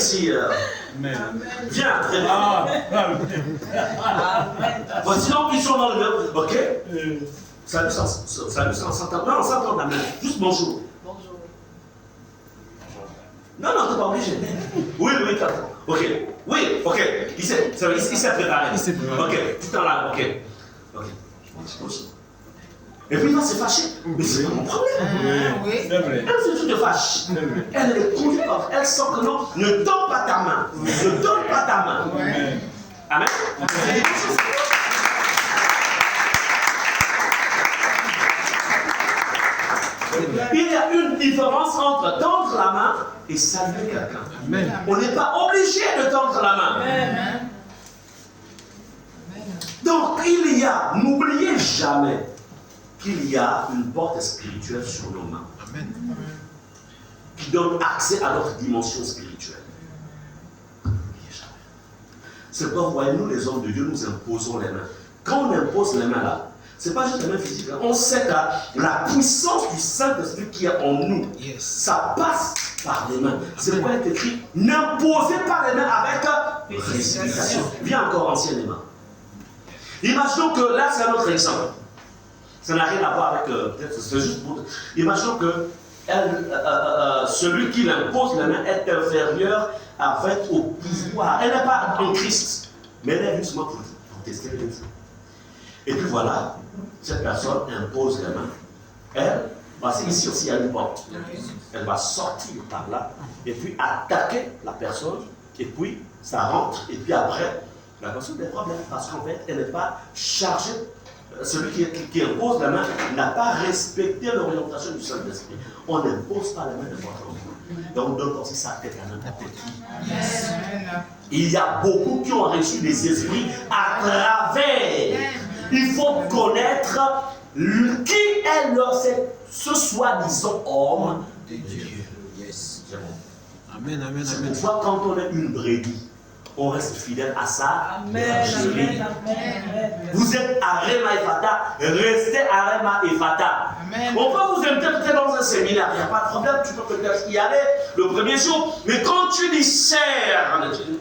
ici. Amen. Viens, très bien. Voici donc ils sont dans le même. Ok. Salut, ça s'entend. Non, on s'entend la main. Juste bonjour. Bonjour. Non, non, t'es pas obligé. Oui, oui, t'attends. Ok. Oui, ok. Il s'est préparé. Il s'est préparé. Ok, tu t'en là. Ok. Ok. Et puis il va se fâcher. Mais c'est pas mon problème. Oui. C'est vrai. Elle se te fâche. Elle est conduite par. Elle sent que non, ne donne pas ta main. Ne donne pas ta main. Amen. Il y a une différence entre tendre la main et saluer quelqu'un. On n'est pas obligé de tendre la main. Amen. Donc il y a, n'oubliez jamais qu'il y a une porte spirituelle sur nos mains. Amen. Qui donne accès à notre dimension spirituelle. N'oubliez jamais. C'est pourquoi, voyez-nous, les hommes de Dieu, nous imposons les mains. Quand on impose les mains là, ce n'est pas juste les mains physiques. On sait que la puissance du Saint-Esprit qui est en nous, ça passe par les mains. C'est pourquoi il est écrit, n'imposez pas les mains avec précipitation. Viens encore anciennement. Imaginons que là, c'est un autre exemple. Ça n'a rien à voir avec. C'est juste pour. Imaginons que celui qui l'impose les mains est inférieur au pouvoir. Elle n'est pas en Christ, mais elle est justement pour tester les choses. Et puis voilà, cette personne impose les mains. Elle, parce qu'ici aussi il y a une porte. Elle va sortir par là et puis attaquer la personne. Et puis ça rentre. Et puis après, la personne a des problèmes parce qu'en fait, elle n'est pas chargée. Celui qui impose la main n'a pas respecté l'orientation du Saint-Esprit. On n'impose pas la main de n'importe qui. Et on donne aussi sa tête à n'importe qui. Il y a beaucoup qui ont reçu des esprits à travers. Il faut connaître qui est ce soi-disant homme de Dieu. Amen, amen, C'est amen. pourquoi quand on est une brebis, on reste fidèle à ça. Amen. Vous êtes à Rema Ephata, restez à Rema Ephata. On peut vous inviter peut-être dans un séminaire, il n'y a pas de problème, tu peux peut-être y aller le premier jour. Mais quand tu dis sers, tu dis,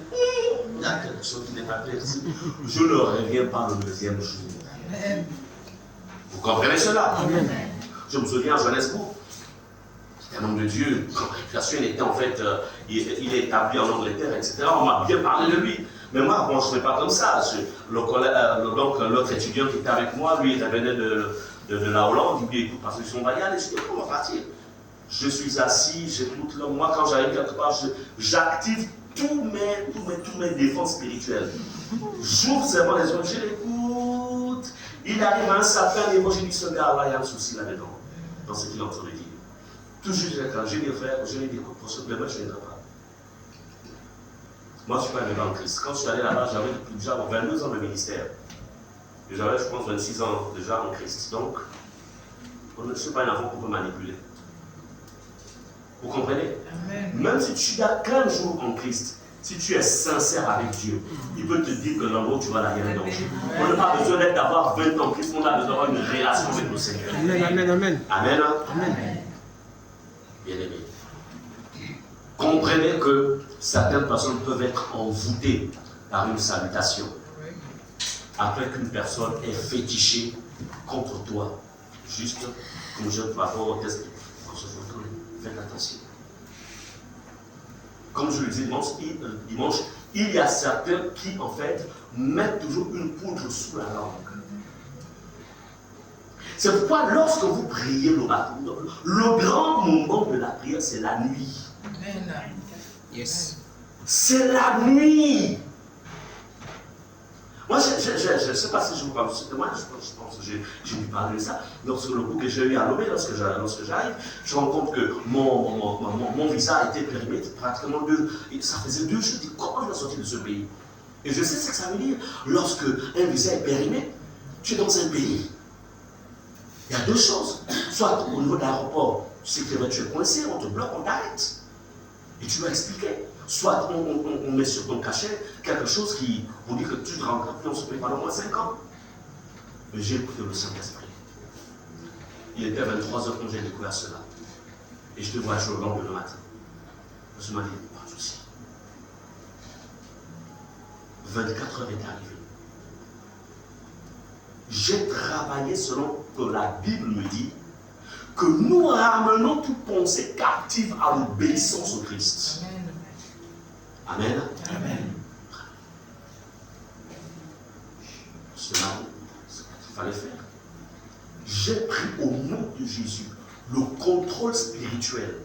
il y a quelque chose qui n'est pas clair ici. Je ne reviens pas le deuxième jour. Vous comprenez cela? Je me souviens à Johannesburg. Un homme de Dieu, quand réputation était en fait, il est établi en Angleterre, etc. On m'a bien parlé de lui. Mais moi, bon, je ne fais pas comme ça. Donc, l'autre étudiant qui était avec moi, lui, il venait de la Hollande. Il dit, écoute, parce qu'on va y aller. Je dis, comment partir? Je suis assis, j'écoute l'homme. Moi, quand j'arrive quelque part, j'active tous mes défenses spirituelles. J'ouvre seulement les yeux, je l'écoute. Il arrive à un certain niveau, je dis, ce gars-là, il y a un souci là-dedans, dans ce qu'il est en train de dire. Toujours, quand j'ai des frères, je les dis, écoute, pour ce problème, je ne viendrai pas. Moi, je ne suis pas un en Christ. Quand je suis allé là-bas, j'avais déjà 22 ans de ministère. Et j'avais, je pense, 26 ans déjà en Christ. Donc, je ne suis pas un enfant qu'on peut manipuler. Vous comprenez? Amen. Même si tu as 15 jours en Christ, si tu es sincère avec Dieu, il peut te dire que l'endroit où tu vas là, il y a un danger. On n'a pas besoin d'avoir 20 ans en Christ, on a besoin d'avoir une relation avec le Seigneur. Amen, amen, amen. Amen. Amen. Bien-aimés, comprenez que certaines personnes peuvent être envoûtées par une salutation après qu'une personne est fétichée contre toi. Juste comme je par rapport au test pour ce photo, faites attention. Comme je le dis dimanche, il y a certains qui en fait mettent toujours une poudre sous la langue. C'est pourquoi lorsque vous priez le grand moment de la prière, c'est la nuit. Yes. C'est la nuit. Moi, je ne sais pas si je vous parle de moi, je pense que j'ai dû parler de ça. Lorsque le coup que j'ai eu à Lomé, lorsque j'arrive, je me rends compte que mon visa a été périmé pratiquement ça faisait 2 jours. Je dis, comment je vais sortir de ce pays? Et je sais ce que ça veut dire. Lorsque un visa est périmé, tu es dans un pays. Il y a 2 choses. Soit au niveau de l'aéroport, tu sais que tu es coincé, on te bloque, on t'arrête. Et tu dois expliquer. Soit on met sur ton cachet quelque chose qui vous dit que tu te rends compte, on se paye pendant moins 5 ans. Mais j'ai écouté le Saint-Esprit. Il était 23h quand j'ai découvert cela. Et je te vois chaud le lendemain matin. Je me dis, pas de souci. 24 heures est arrivé. J'ai travaillé selon que la Bible me dit que nous ramenons toute pensée captive à l'obéissance au Christ. Amen. Amen. Cela, c'est ce qu'il fallait faire. J'ai pris au nom de Jésus le contrôle spirituel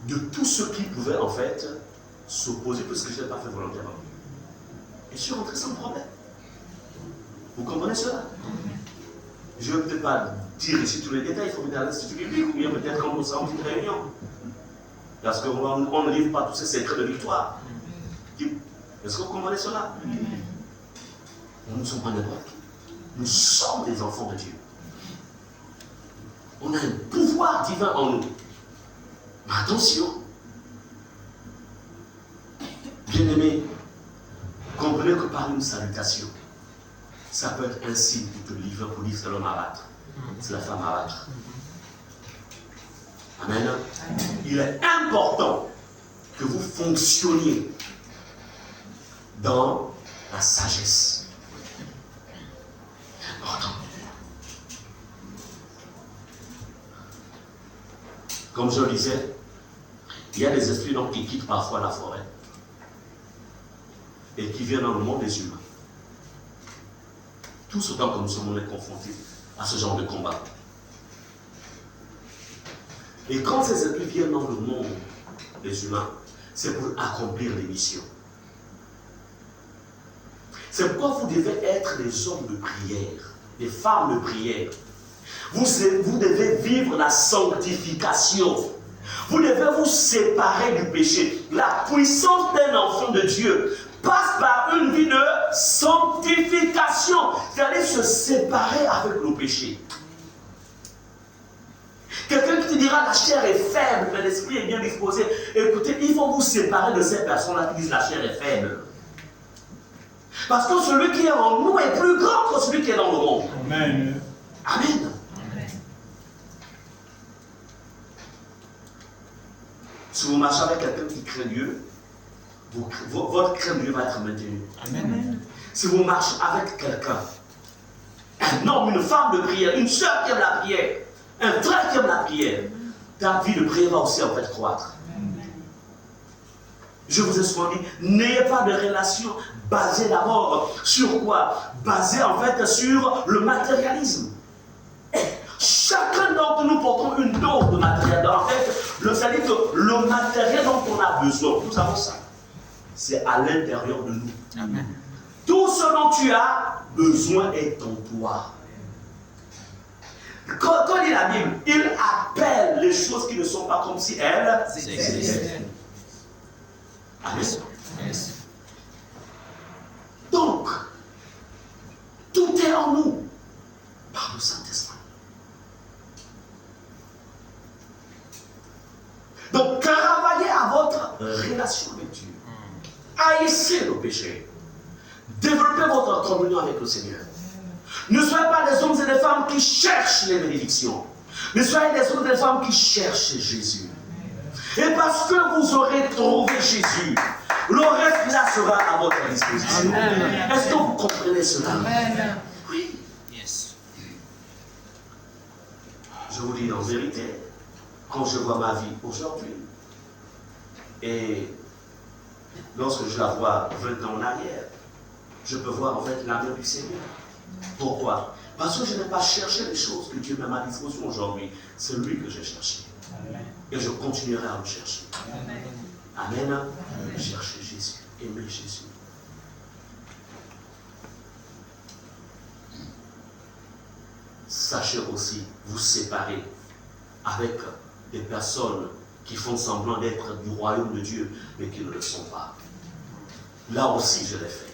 de tout ce qui pouvait en fait s'opposer puisque je n'ai pas fait volontairement. Et je suis rentré sans problème. Vous comprenez cela? Je ne vais peut-être pas dire ici tous les détails, il faut mettre à l'Institut biblique ou bien peut-être quand nous sommes en petite réunion. Parce qu'on ne livre pas tous ces secrets de victoire. Est-ce que vous comprenez cela? Nous ne sommes pas n'importe qui. Nous sommes des enfants de Dieu. On a un pouvoir divin en nous. Mais attention, bien-aimé, comprenez que par une salutation, ça peut être un signe pour te livrer, pour dire c'est l'homme à battre, c'est la femme à battre. Amen. Il est important que vous fonctionniez dans la sagesse. Important. Comme je le disais, il y a des esprits donc, qui quittent parfois la forêt et qui viennent dans le monde des humains. Tout ce temps que nous sommes confrontés à ce genre de combat. Et quand ces esprits viennent dans le monde des humains, c'est pour accomplir des missions. C'est pourquoi vous devez être des hommes de prière, des femmes de prière. Vous devez vivre la sanctification. Vous devez vous séparer du péché. La puissance d'un enfant de Dieu passe par une vie de sanctification. C'est-à-dire se séparer avec le péché. Quelqu'un qui te dira la chair est faible, mais l'esprit est bien disposé. Écoutez, il faut vous séparer de ces personnes-là qui disent la chair est faible. Parce que celui qui est en nous est plus grand que celui qui est dans le monde. Amen. Amen. Si vous marchez avec quelqu'un qui craint Dieu, votre crainte de Dieu va être maintenue. Amen. Si vous marchez avec quelqu'un, un homme, une femme de prière, une soeur qui aime la prière, un frère qui aime la prière, ta vie de prière va aussi en fait croître. Je vous ai souvent dit, n'ayez pas de relation basée d'abord sur quoi? Basée en fait sur le matérialisme. Chacun d'entre nous portons une dose de matériel. En fait, c'est-à-dire que le matériel dont on a besoin, nous avons ça. C'est à l'intérieur de nous. Amen. Tout ce dont tu as besoin est en toi. Quand il dit la Bible, il appelle les choses qui ne sont pas comme si elles existaient. Amen. Yes. Donc, tout est en nous par le Saint-Esprit. Donc, travaillez à votre relation avec Dieu. Haïssez le péché. Développez votre communion avec le Seigneur. Ne soyez pas des hommes et des femmes qui cherchent les bénédictions. Ne soyez des hommes et des femmes qui cherchent Jésus. Et parce que vous aurez trouvé Jésus, le reste là sera à votre disposition. Est-ce que vous comprenez cela? Amen. Oui. Yes. Je vous dis en vérité, quand je vois ma vie aujourd'hui, et lorsque je la vois 20 ans en arrière, je peux voir en fait l'amour du Seigneur. Pourquoi? Parce que je n'ai pas cherché les choses que Dieu met à ma disposition aujourd'hui. C'est lui que j'ai cherché. Et je continuerai à le chercher. Amen. Amen. Chercher Jésus. Aimer Jésus. Sachez aussi vous séparer avec des personnes qui font semblant d'être du royaume de Dieu, mais qui ne le sont pas. Là aussi, je l'ai fait.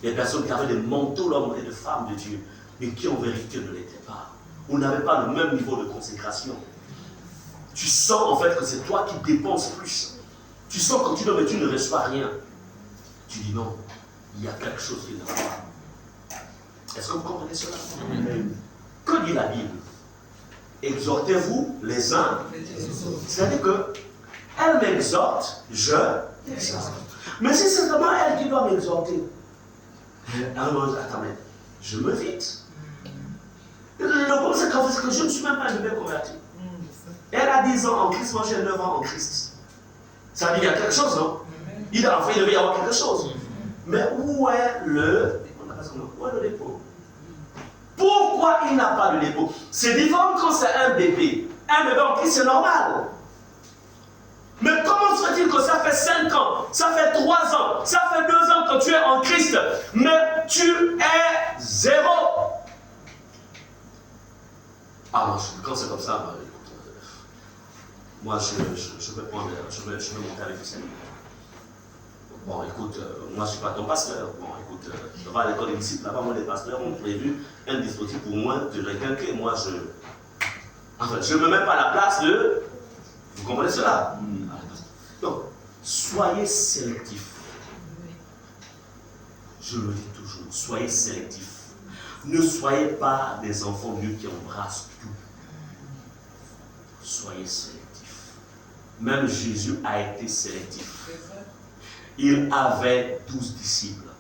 Des personnes qui avaient des manteaux d'hommes et de femmes de Dieu, mais qui en vérité ne l'étaient pas. Vous n'avez pas le même niveau de consécration. Tu sens en fait que c'est toi qui dépenses plus. Tu sens que tu ne reçois rien. Tu dis non, il y a quelque chose qui ne va pas. Est-ce que vous comprenez cela? Amen. Que dit la Bible? Exhortez-vous les uns les autres. C'est-à-dire que elle m'exhorte, je l'exhorte. Mais si c'est seulement elle qui doit m'exhorter, alors attends, mais je me vide. Le problème, c'est que je ne suis même pas un bébé converti. Elle a 10 ans en Christ, moi j'ai 9 ans en Christ. Ça veut dire qu'il y a quelque chose, non? Il devait y avoir quelque chose. Mais où est le dépôt? Pourquoi il n'a pas de dépôt? C'est différent quand c'est un bébé. Un bébé en Christ, c'est normal. Mais comment se fait-il que ça fait 5 ans, ça fait 3 ans, ça fait 2 ans que tu es en Christ, mais tu es zéro? Ah non, quand c'est comme ça, écoute, moi je vais prendre, je vais monter avec le Seigneur. Bon, écoute, moi je ne suis pas ton pasteur. Bon, écoute, je vais à l'école des disciples, là-bas, moi les pasteurs ont prévu un dispositif pour moi de requinquer. Moi je ne me mets pas à la place de. Vous comprenez cela? Donc, soyez sélectifs. Je le dis toujours, soyez sélectifs. Ne soyez pas des enfants de Dieu qui embrassent tout. Soyez sélectifs. Même Jésus a été sélectif. Il avait 12 disciples.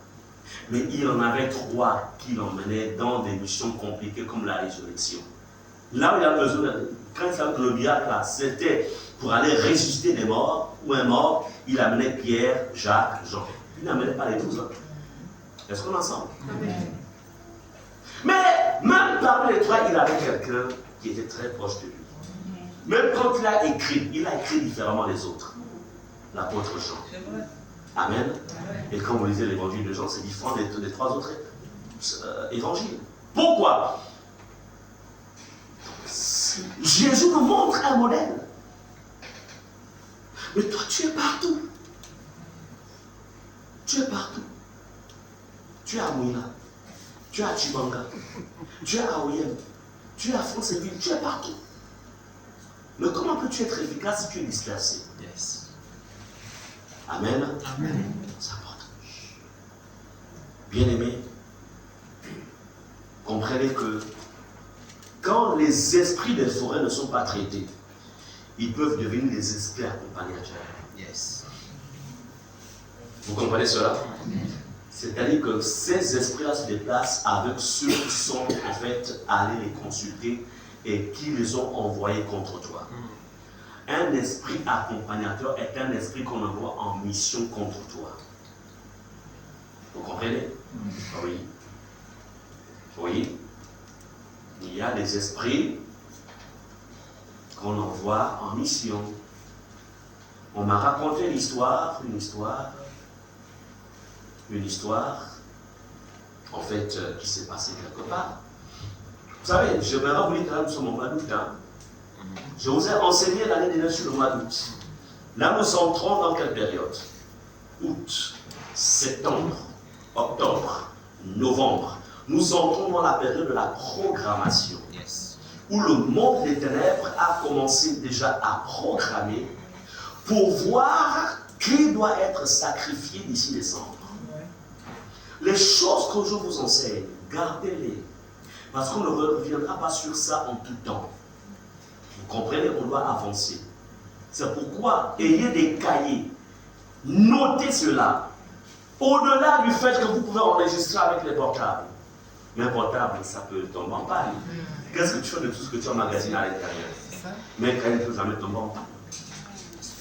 Mais il en avait 3 qui l'emmenaient dans des missions compliquées comme la résurrection. Là où il a besoin, quand il savait que le miracle là, c'était pour aller ressusciter des morts ou un mort, il amenait Pierre, Jacques, Jean. Il n'amenait pas les 12. Est-ce qu'on est ensemble? Amen. Mais même parmi les 3, il avait quelqu'un qui était très proche de lui. Même quand il a écrit différemment des autres. L'apôtre Jean. Amen. Et quand vous lisez l'évangile de Jean, c'est différent des 3 autres évangiles. Pourquoi? Jésus nous montre un modèle. Mais toi, tu es partout. Tu es partout. Tu es à Mouina. Tu es à Chibanga. Tu es à Oyem. Tu es à Franceville. Tu es partout. Mais comment peux-tu être efficace si tu es dispersé? Yes. Amen. Amen. C'est important. Bien-aimés, comprenez que quand les esprits des forêts ne sont pas traités, ils peuvent devenir des esprits accompagnateurs. Yes. Vous comprenez cela? C'est-à-dire que ces esprits-là se déplacent avec ceux qui sont en fait allés les consulter et qui les ont envoyés contre toi. Un esprit accompagnateur est un esprit qu'on envoie en mission contre toi. Vous comprenez? Oui. Oui. Il y a des esprits qu'on envoie en mission. On m'a raconté une histoire, en fait, qui s'est passée quelque part. Vous savez, je vais vous dire que nous sommes au mois d'août. Je vous ai enseigné l'année dernière sur le mois d'août. Là, nous entrons dans quelle période? Août, septembre, octobre, novembre. Nous entrons dans la période de la programmation. Yes. Où le monde des ténèbres a commencé déjà à programmer pour voir qui doit être sacrifié d'ici décembre. Les choses que je vous enseigne, gardez-les. Parce qu'on ne reviendra pas sur ça en tout temps. Vous comprenez, on doit avancer. C'est pourquoi, ayez des cahiers. Notez cela. Au-delà du fait que vous pouvez enregistrer avec les portables. Mais un portable, ça peut tomber en panne. Qu'est-ce que tu fais de tout ce que tu emmagasines à l'intérieur? Mais le cahier ne peut jamais tomber en panne.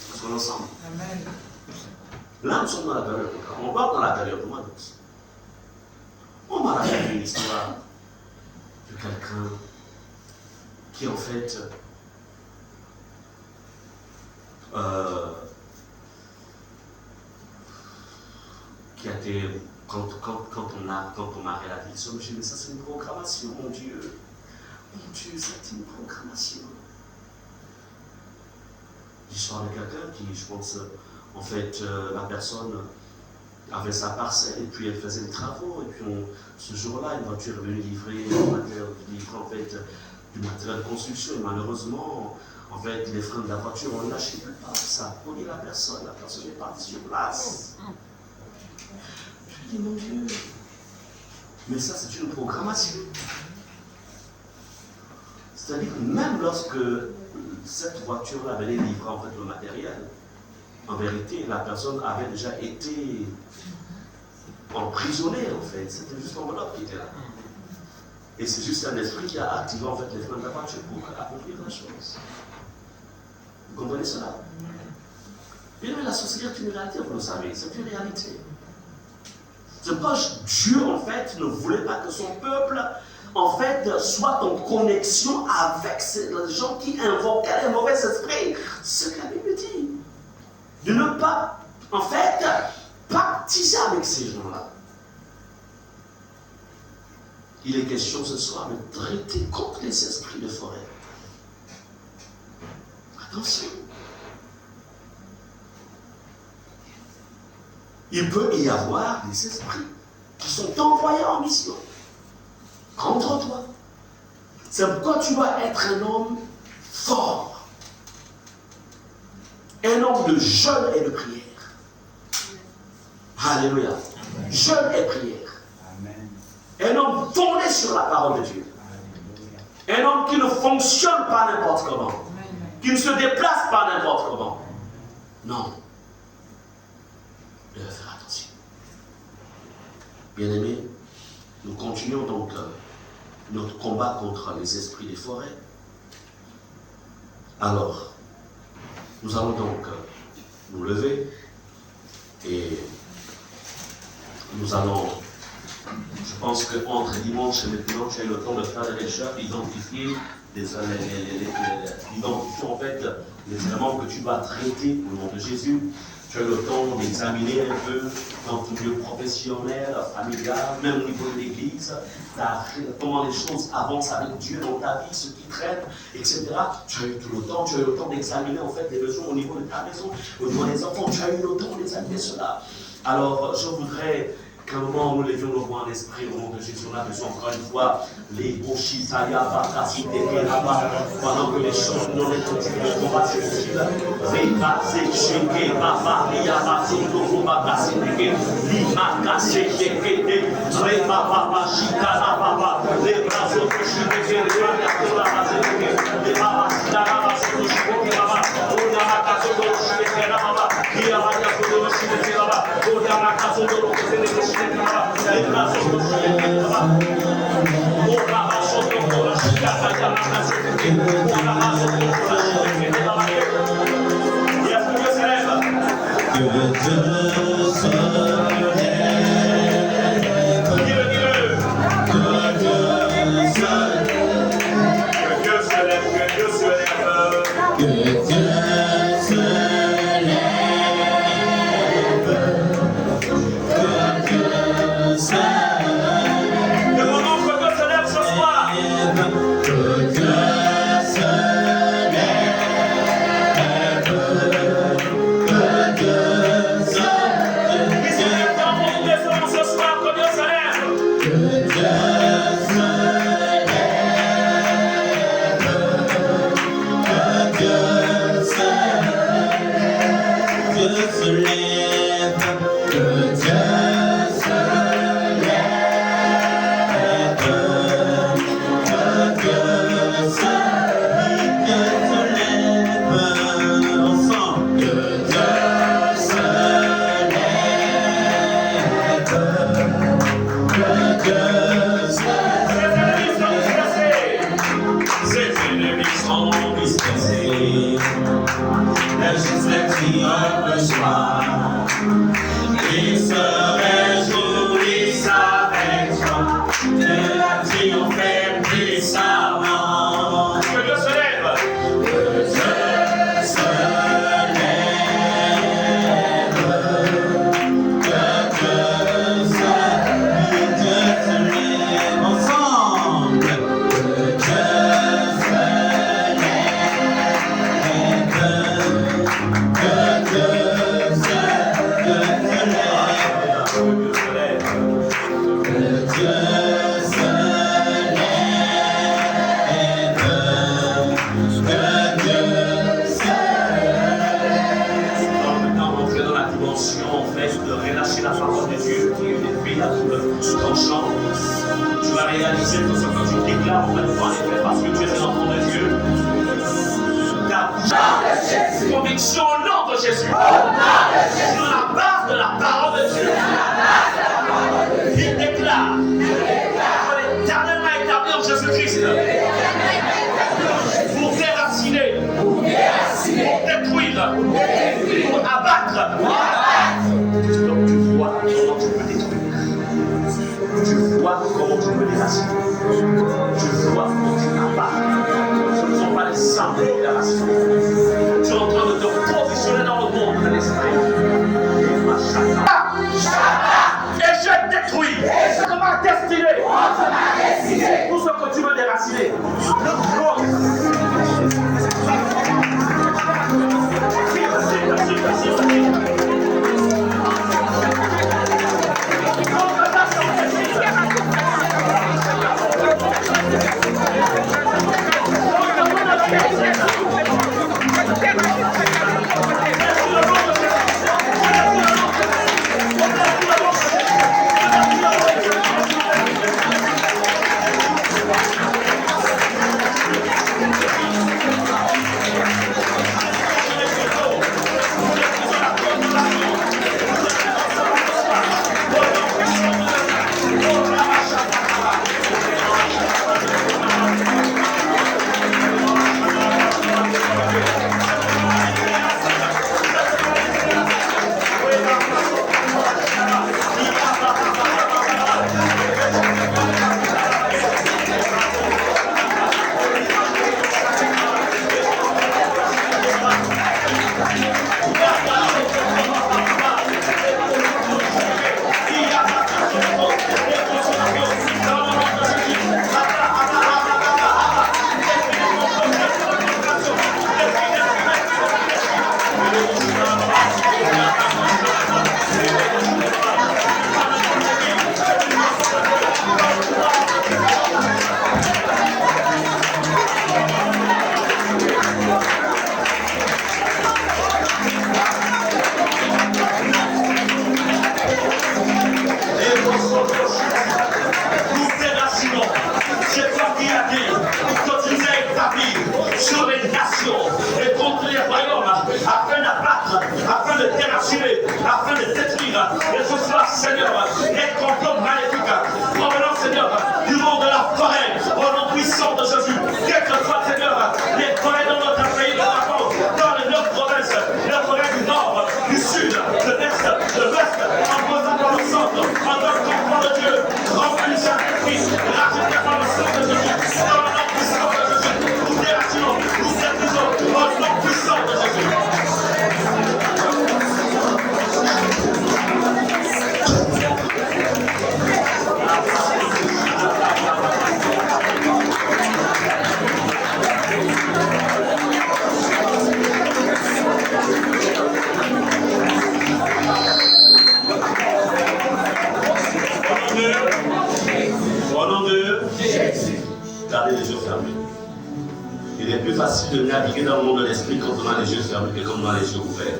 Parce qu'on est ensemble. Amen. Là, nous sommes dans la période. On va dans la période du mois d'août. On m'a raconté une histoire de quelqu'un qui, en fait, qui a été, quand on m'a relaté ça, je me suis dit, mais ça c'est une programmation, mon Dieu, c'est une programmation. L'histoire de quelqu'un qui, je pense, en fait, la personne avait sa parcelle et puis elle faisait des travaux et puis ce jour-là, une voiture est venue livrer en fait, du matériel de construction et malheureusement, en fait, les freins de la voiture ont lâché le pas, ça a pogné la personne est partie sur place. Je dis, mon Dieu, mais ça c'est une programmation. C'est-à-dire que même lorsque cette voiture-là venait livrer en fait le matériel, En vérité, la personne avait déjà été emprisonnée, en fait. C'était juste l'enveloppe qui était là. Et c'est juste un esprit qui a activé, en fait, les freins de la voiture pour accomplir la chose. Vous comprenez cela? Bien, la sorcellerie est une réalité, vous le savez. C'est une réalité. C'est pourquoi Dieu, en fait, ne voulait pas que son peuple, en fait, soit en connexion avec les gens qui invoquaient les mauvais esprits. C'est ce que la Bible dit. De ne pas, en fait, pactiser avec ces gens-là. Il est question ce soir de traiter contre les esprits de forêt. Attention. Il peut y avoir des esprits qui sont envoyés en mission contre toi. C'est pourquoi tu dois être un homme fort. Un homme de jeûne et de prière. Alléluia. Jeûne et prière. Un homme fondé sur la parole de Dieu. Un homme qui ne fonctionne pas n'importe comment. Qui ne se déplace pas n'importe comment. Non. Il devez faire attention. Bien-aimés, nous continuons donc notre combat contre les esprits des forêts. Alors, nous allons donc nous lever et nous allons, je pense qu'entre dimanche et maintenant, tu as eu le temps de faire des recherches, d'identifier en fait les éléments que tu vas traiter au nom de Jésus. Tu as eu le temps d'examiner un peu dans ton milieu professionnel, familial, même au niveau de l'église, comment les choses avancent avec Dieu dans ta vie, ce qui traite, etc. Tu as eu tout le temps, tu as eu le temps d'examiner en fait les besoins au niveau de ta maison, au niveau des enfants, tu as eu le temps d'examiner cela. Alors, je voudrais qu'à un moment où nous levions nos voix en esprit au nom de Jésus, on a besoin encore une fois, les Oshitaya, Bakasi, Tekeraba, pendant que les choses non les continuent de combattre, c'est possible. Veka, Secheke, Baba, Yaba, Soto, Bakasi, Teke, Lima, Kase, Teke, Reba, Baba, Shikara, Baba, les brazos, Shiteke, Reba, Teke, les Baba, Shikara, Soto, Shiteke, Baba, Ona, Kaso, Shiteke, Baba, Yaba, Kaso, Shiteke, Baba, Ona, Kaso, Shiteke, les brazos, Shiteke, Baba, Conviction au nom de de Jésus. Sur la base de la parole de Dieu. Il déclare que l'éternellement établi en Jésus-Christ. Pour déraciner, pour détruire, pour abattre. Donc tu vois comment tu peux détruire. Tu vois comment tu peux déraciner. Tu vois comment tu abattes. Ce ne sont pas les simples déclarations. Tu es en train de te positionner dans le monde de l'esprit. Et je détruis contre ma destinée. Tout ce que tu veux déraciner. De naviguer dans le monde de l'esprit quand on a les yeux fermés que quand on a les yeux ouverts.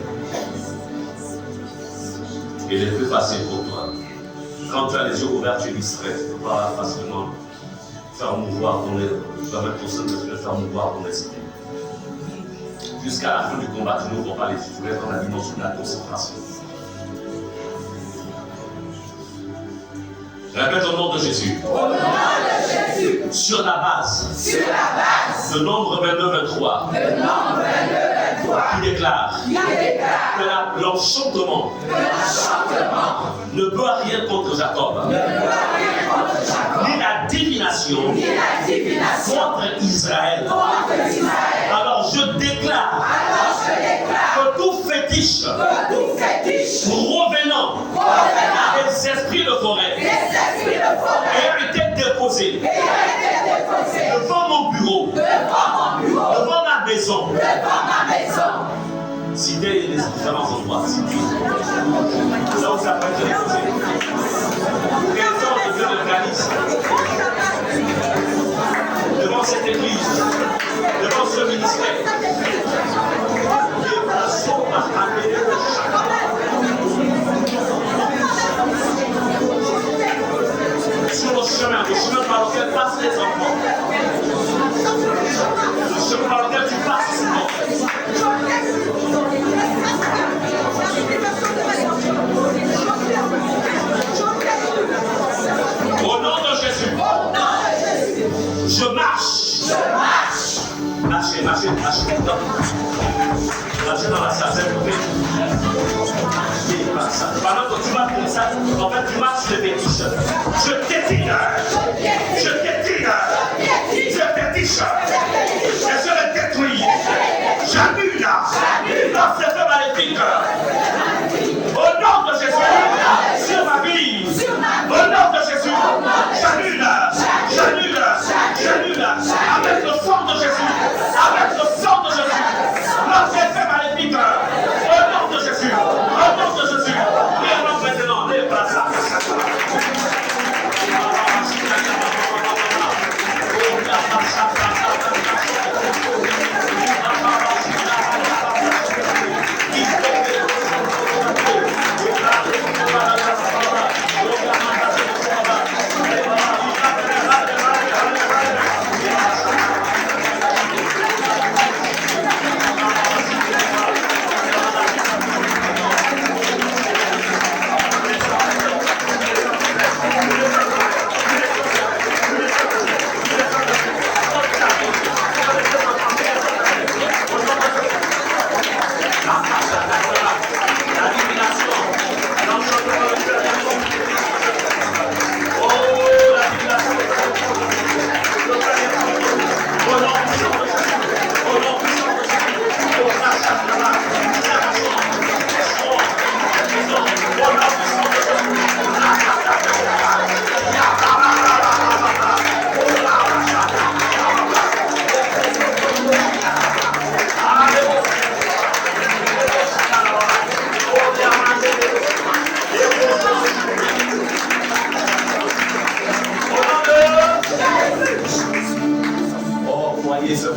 Il est plus facile pour toi. Quand tu as les yeux ouverts, tu es distrait. Tu ne peux pas facilement faire mouvoir ton esprit. Tu vas mettre ton Saint-Esprit faire mouvoir ton esprit. Jusqu'à la fin du combat, tu n'ouvres pas les yeux. Tu restes dans la dimension de la concentration. Répète au nom de Jésus. Au nom de Jésus. Sur la base. De Nombre 22-23. Qui déclare. Que l'enchantement ne peut rien contre Jacob. Ni la divination contre Israël. Alors je déclare que tout fétiche revenant des esprits de forêt ayant été déposé devant mon bureau, devant ma maison, citez les différents endroits, là où ça peut être déposé. Quels ordres de Dieu de calice devant cette église, devant ce ministère. Sur le chemin par lequel passent les enfants, le chemin par lequel tu passes souvent. marcher dans la salle, s'il vous plaît. Pendant que tu marches comme ça, en fait, tu marches sur les fétiches. Je t'étire. Je t'étire. Je t'étiche. Je le détruis. J'annule. Dans ce feu maléfique. Au nom de Jésus. Sur ma vie. Au nom de Jésus. J'annule. J'annule. J'annule. Avec le sang de Jésus. Avec le sang de Jésus. Dans ce feu maléfique. Au nom de Jésus. Au nom de Jésus. Et maintenant, les bras ça.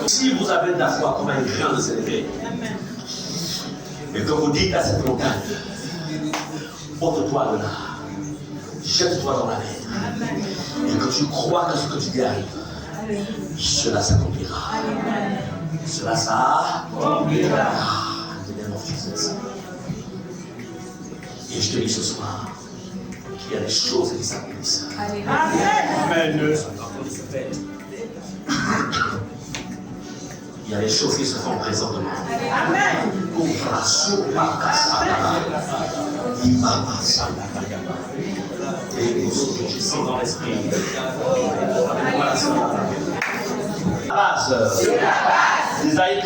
Si vous avez de la foi comme un grain de s'élever, et que vous dites à cette montagne, ôte-toi de là, jette-toi dans la mer, et que tu crois que ce que tu dis arrive, cela s'accomplira. Cela s'accomplira. Et je te dis ce soir qu'il y a des choses qui s'accomplissent. Amen. Il y a des choses qui se font présentement. Amen. Et nous autres, je sens dans l'esprit. La base. Isaïe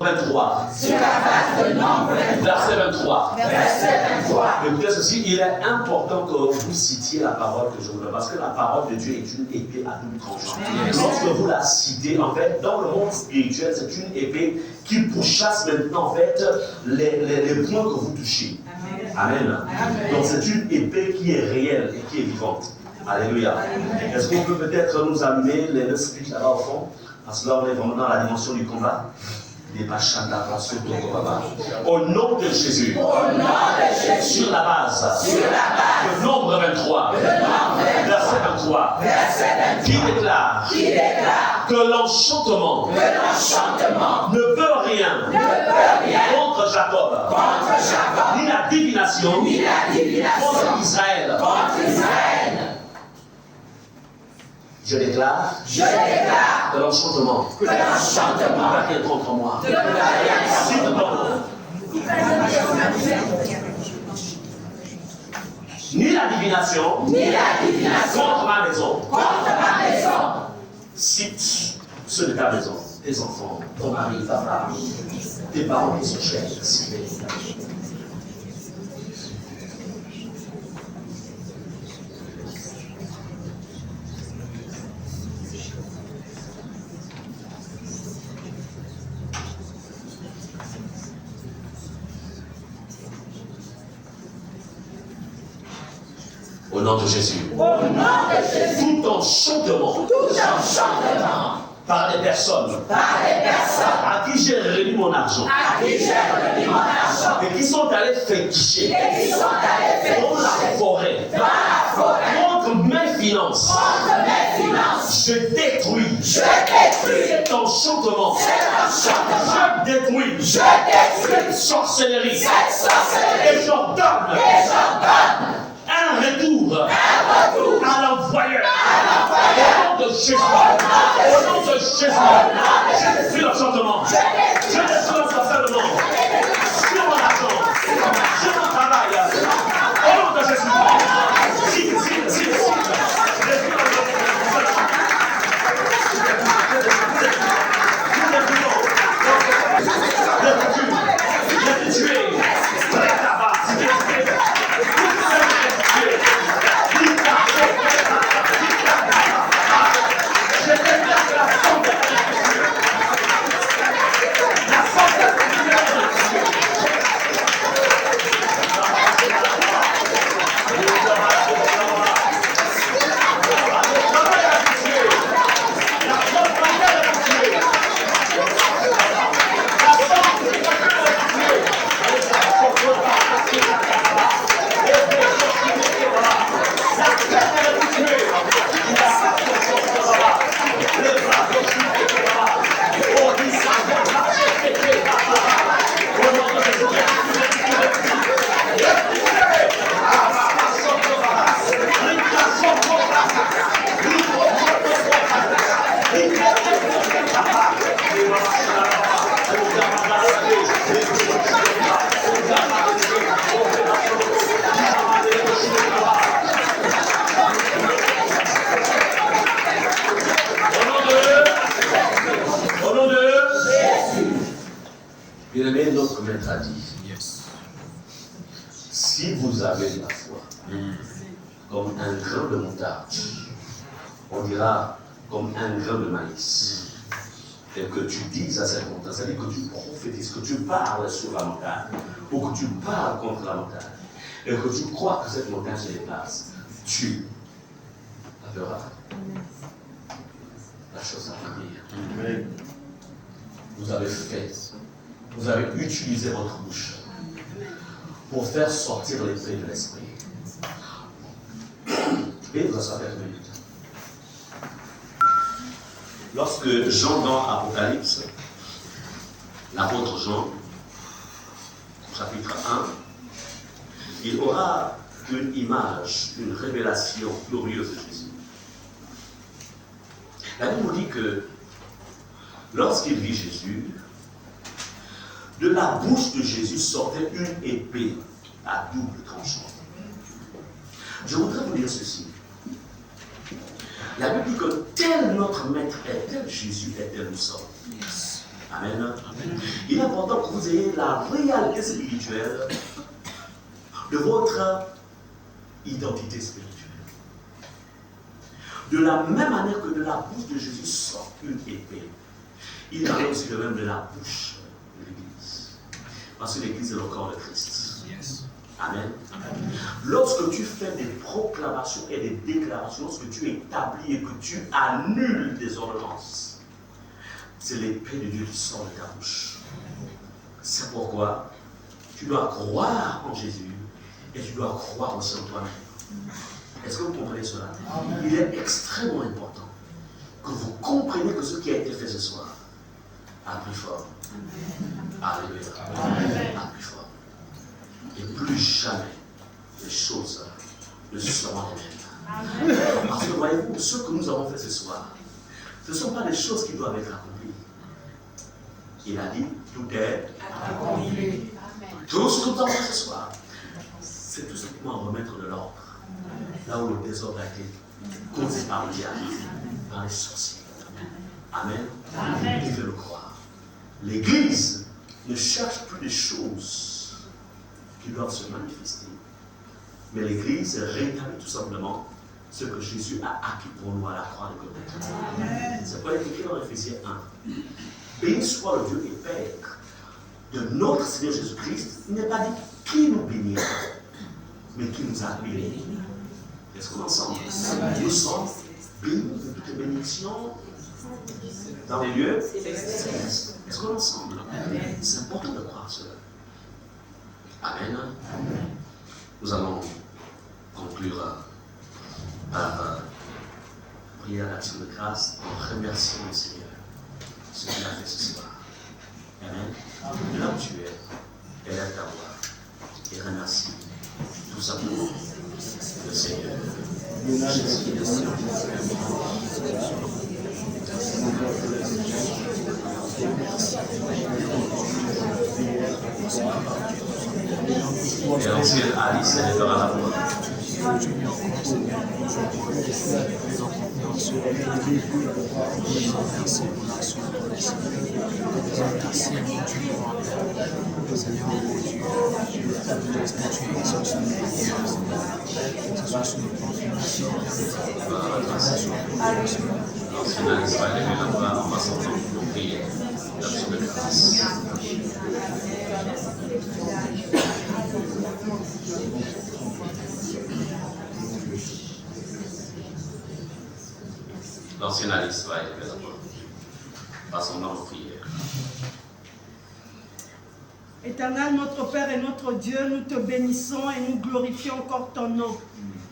23. Sur la base de Nombre 23. Verset 23. Verset 23. Écoutez ceci, il est important que vous citiez la parole que je vous donne, parce que la parole de Dieu est une épée à double tranchant. Lorsque vous la citez, en fait, dans le monde spirituel, c'est une épée qui pourchasse maintenant, en fait, les points que vous touchez. Amen. Amen. Donc c'est une épée qui est réelle et qui est vivante. Alléluia. Est-ce qu'on peut peut-être nous allumer les 9 splits là-bas au fond? Parce que là, on est vraiment dans la dimension du combat. Au nom de Jésus, sur la base de Nombre 23, verset 23, qui déclare que l'enchantement ne peut rien contre Jacob, ni la divination contre Israël. Je déclare que l'enchantement ne peut rien contre moi. Ni la divination contre ma maison. Cite ceux de ta maison, tes enfants, ton mari, ta femme, tes parents qui sont chers. Au nom de Jésus. Tout enchantement par les personnes à qui j'ai remis mon argent et qui sont allés féticher dans la forêt contre mes finances. Je détruis cet enchantement. Je détruis cette sorcellerie. Et j'ordonne un retour à l'envoyeur. Au nom de Jésus. Au nom de Jésus. Je absentement. Je déçois absentement. Sur mon argent. Sur mon travail. Au nom de Jésus. Bien-aimé, notre maître a dit, si vous avez de la foi, comme un grain de moutarde, on dira comme un grain de maïs, et que tu dises à cette montagne, c'est-à-dire que tu prophétises, que tu parles sur la montagne, ou que tu parles contre la montagne, et que tu crois que cette montagne se déplace, tu la verras. La chose à venir. Vous avez fait, vous avez utilisé votre bouche pour faire sortir l'esprit de l'esprit. Et vous asseoir quelques minutes. Lorsque Jean dans Apocalypse, l'apôtre Jean, chapitre 1, il aura une image, une révélation glorieuse de Jésus. La Bible nous dit que lorsqu'il vit Jésus, de la bouche de Jésus sortait une épée à double tranchant. Je voudrais vous dire ceci. La Bible dit que tel notre maître est, tel Jésus est, tel nous sommes. Amen. Amen. Il est important que vous ayez la réalité spirituelle de votre identité spirituelle. De la même manière que de la bouche de Jésus sort une épée, il en est aussi le même de la bouche de l'Église. Parce que l'Église est le corps de Christ. Yes. Amen. Amen. Lorsque tu fais des proclamations et des déclarations, lorsque tu établis et que tu annules des ordonnances, c'est l'épée de Dieu qui sort de ta bouche. C'est pourquoi tu dois croire en Jésus et tu dois croire aussi en toi-même. Est-ce que vous comprenez cela? Amen. Il est extrêmement important que vous compreniez que ce qui a été fait ce soir a pris forme. Alléluia. A pris forme. Et plus jamais les choses ne seront les mêmes. Parce que voyez-vous, ce que nous avons fait ce soir, ce ne sont pas des choses qui doivent être accomplies. Il a dit, tout est accompli. Tout ce que nous avons fait ce soir, c'est tout simplement remettre de l'ordre. Là où le désordre a été causé par le diable, par les sorciers. Amen. Amen. Il veut le croire. L'Église ne cherche plus des choses qui doivent se manifester. Mais l'Église rétablit tout simplement ce que Jésus a acquis pour nous à la croix de Golgotha. C'est pourquoi il est écrit dans Éphésiens 1. Béni soit le Dieu et Père de notre Seigneur Jésus-Christ. Il n'est pas dit qui nous bénira, mais qui nous a bénis. Est-ce qu'on est ensemble? Nous sommes bénis de toutes les bénédictions dans les lieux célestes. Est-ce qu'on est ensemble? C'est important de croire cela. Amen. Nous allons conclure par prier à l'action de grâce en remerciant le Seigneur ce qu'il a fait ce soir. Amen. Là où tu es, élève ta voix et remercie tout simplement le Seigneur. Jésus. Et ensuite, Alice, elle fera la voix. Lorsqu'on Alice va lever la voix, on va s'entendre pour prier. L'action de grâce. L'ancienne Alice va élever la voix. Passons dans nos prières. Éternel, notre Père et notre Dieu, nous te bénissons et nous glorifions encore ton nom.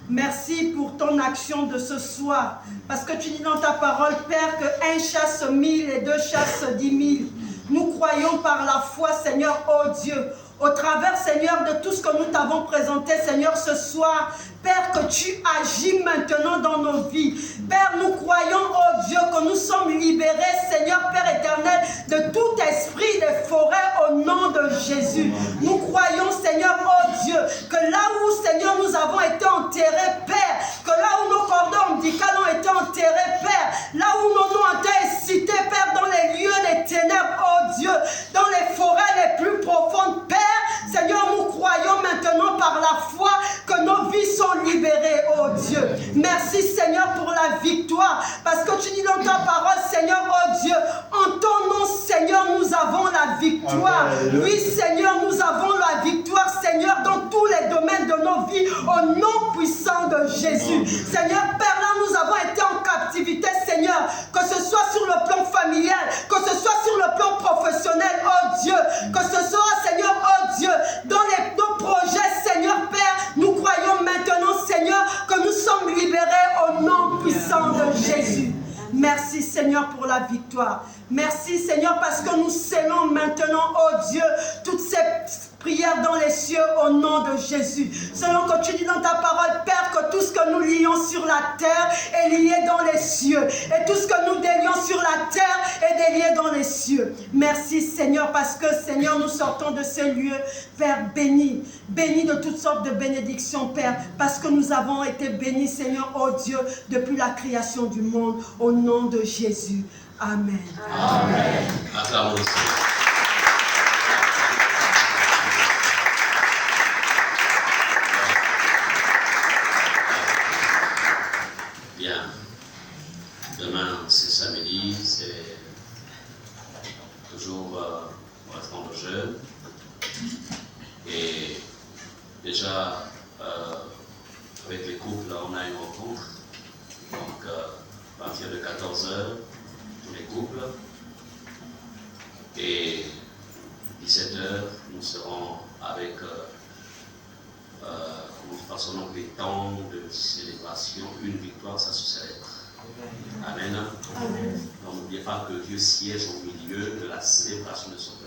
Merci pour ton action de ce soir. Parce que tu dis dans ta parole, Père, que 1 chasse 1000 et 2 chassent 10 000. Nous croyons par la foi, Seigneur, oh Dieu, au travers, Seigneur, de tout ce que nous t'avons présenté, Seigneur, ce soir, Père, que tu agis maintenant dans nos vies. Père, nous croyons, oh Dieu, que nous sommes libérés, Seigneur, Père éternel, de tout esprit des forêts au nom de Jésus. Nous croyons, Seigneur, oh Dieu, que là où, Seigneur, nous avons été enterrés, Père, que là où nos cordons ombilicales ont été enterrés, Père, là où nos noms ont été cités, Père, dans les lieux des ténèbres, oh Dieu, dans les forêts les plus profondes, Père, Seigneur, nous croyons maintenant par la foi que nos vies sont libérées, oh Dieu. Merci, Seigneur, pour la victoire, parce que tu dis dans ta parole, Seigneur, oh Dieu, en ton nom, Seigneur, nous avons la victoire. Oui, Seigneur, nous avons la victoire, Seigneur, dans tous les domaines de nos vies, au nom puissant de Jésus. Seigneur, Père, là, nous avons été en captivité, Seigneur, que ce soit sur le plan familial, que ce soit sur le plan professionnel, oh Dieu, que ce soit, Seigneur, oh Dieu, dans nos projets, Seigneur, Père, nous croyons maintenant, Seigneur, que nous sommes libérés au nom puissant de Jésus. Merci, Seigneur, pour la victoire. Merci, Seigneur, parce que nous scellons maintenant, oh Dieu, toutes ces prières dans les cieux au nom de Jésus. Selon que tu dis dans ta parole, Père, que tout ce que nous lions sur la terre est lié dans les cieux. Et tout ce que nous délions sur la terre est délié dans les cieux. Merci, Seigneur, parce que, Seigneur, nous sortons de ces lieux, Père, bénis. Bénis de toutes sortes de bénédictions, Père, parce que nous avons été bénis, Seigneur, oh Dieu, depuis la création du monde, au nom de Jésus. Amen. Amen. Acclamons. Bien. Demain, c'est samedi, c'est toujours restons de jeûne. Et déjà, avec les couples, on a une rencontre. Donc, à partir de 14h, tous les couples. Et 17h, nous serons avec, nous passons donc les temps de célébration. Une victoire, ça se célèbre. Amen. Amen. Donc, n'oubliez pas que Dieu siège au milieu de la célébration de son peuple.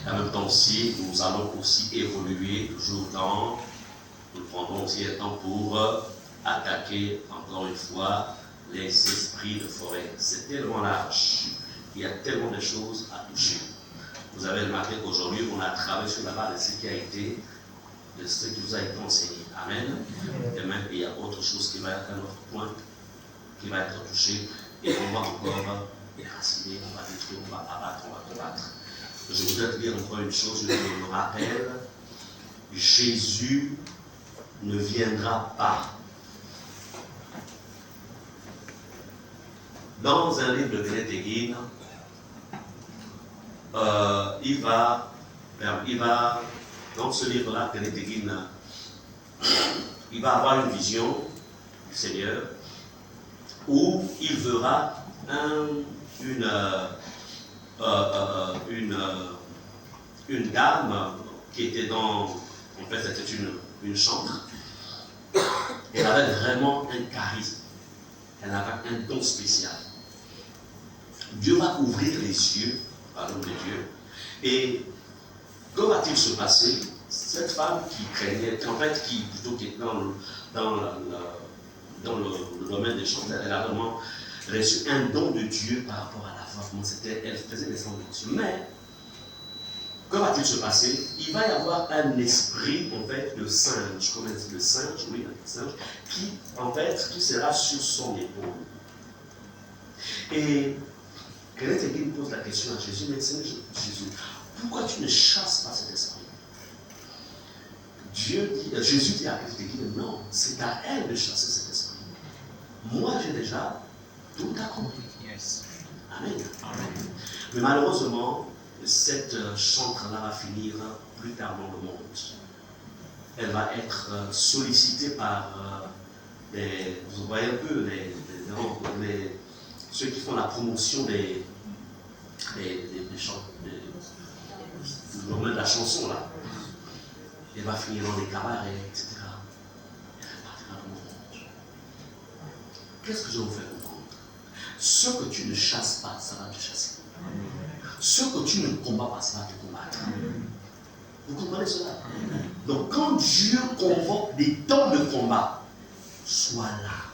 En même temps aussi, nous allons aussi évoluer toujours dans, nous prendrons aussi un temps pour attaquer encore une fois les esprits de forêt. C'est tellement large, il y a tellement de choses à toucher. Vous avez remarqué qu'aujourd'hui, on a travaillé sur la base de ce qui a été, de ce qui vous a été enseigné. Amen. Demain, il y a autre chose qui va être un autre point qui va être touché et on va encore déraciner, on va détruire, on va abattre, on va combattre. Je voudrais te dire encore une chose, je me rappelle, Jésus ne viendra pas. Dans un livre de Ténétéguine, il va, dans ce livre-là, Ténétéguine, il va avoir une vision du Seigneur où il verra une dame qui était dans, en fait c'était une chambre. Elle avait vraiment un charisme, elle avait un don spécial. Dieu va ouvrir les yeux, pardon de Dieu, et que va-t-il se passer? Cette femme qui craignait, en fait qui plutôt qui est dans le domaine des chants, elle a vraiment reçu un don de Dieu par rapport à la foi. Elle faisait des semblances. Mais que va-t-il se passer? Il va y avoir un esprit, en fait, de singe, comme on dit, de singe, oui, un singe, qui, en fait, qui sera sur son épaule. Et quelqu'un pose la question à Jésus, mais Seigneur Jésus, pourquoi tu ne chasses pas cet esprit? Jésus dit à quelqu'un, non, c'est à elle de chasser cet esprit. Moi, j'ai déjà tout accompli. Yes. Amen. Mais malheureusement, cette chantre-là va finir plus tard dans le monde. Elle va être sollicitée par vous voyez un peu, ceux qui font la promotion des chants, de la chanson là. Elle va finir dans les cabarets, etc. Elle partira dans le monde. Qu'est-ce que je vous fais comprendre? Ce que tu ne chasses pas, ça va te chasser. Ce que tu ne combats pas, ça va te combattre. Vous comprenez cela? Donc quand Dieu convoque des temps de combat, sois là.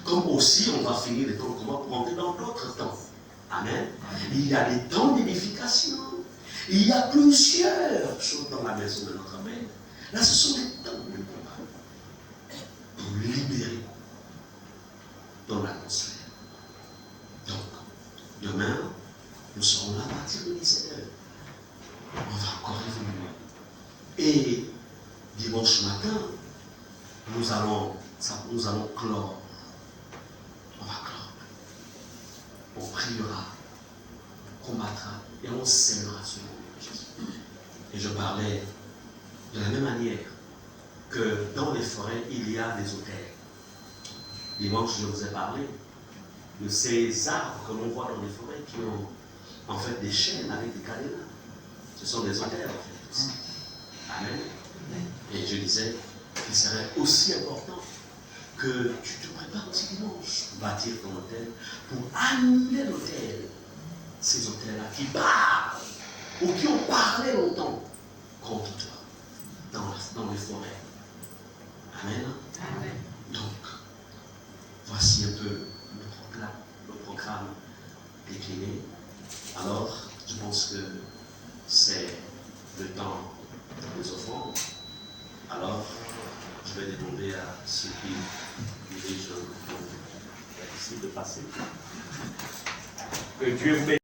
Comme aussi on va finir les temps de combat pour entrer dans d'autres temps. Amen. Il y a des temps d'édification. Il y a plusieurs choses dans la maison de notre Père. Là, ce sont des temps de combat pour libérer dans l'atmosphère. Donc, demain, nous serons là à partir de 17h. On va encore évoluer. Et dimanche matin, nous allons clore. On va clore. On priera, on combattra et on s'aimera sur le nom de Jésus. Et je parlais de la même manière que dans les forêts, il y a des autels. Dimanche, je vous ai parlé de ces arbres que l'on voit dans les forêts qui ont en fait des chaînes avec des cadenas. Ce sont des autels en fait aussi. Amen. Et je disais qu'il serait aussi important que tu te prépares aussi dimanche pour bâtir ton hôtel, pour amener l'hôtel, ces hôtels-là qui parlent ou qui ont parlé longtemps contre toi dans les forêts. Amen. Amen. Donc, voici un peu le programme décliné. Alors, je pense que c'est le temps des offrandes. Alors, je vais demander à ceux qui dirigent ici de passer. Que Dieu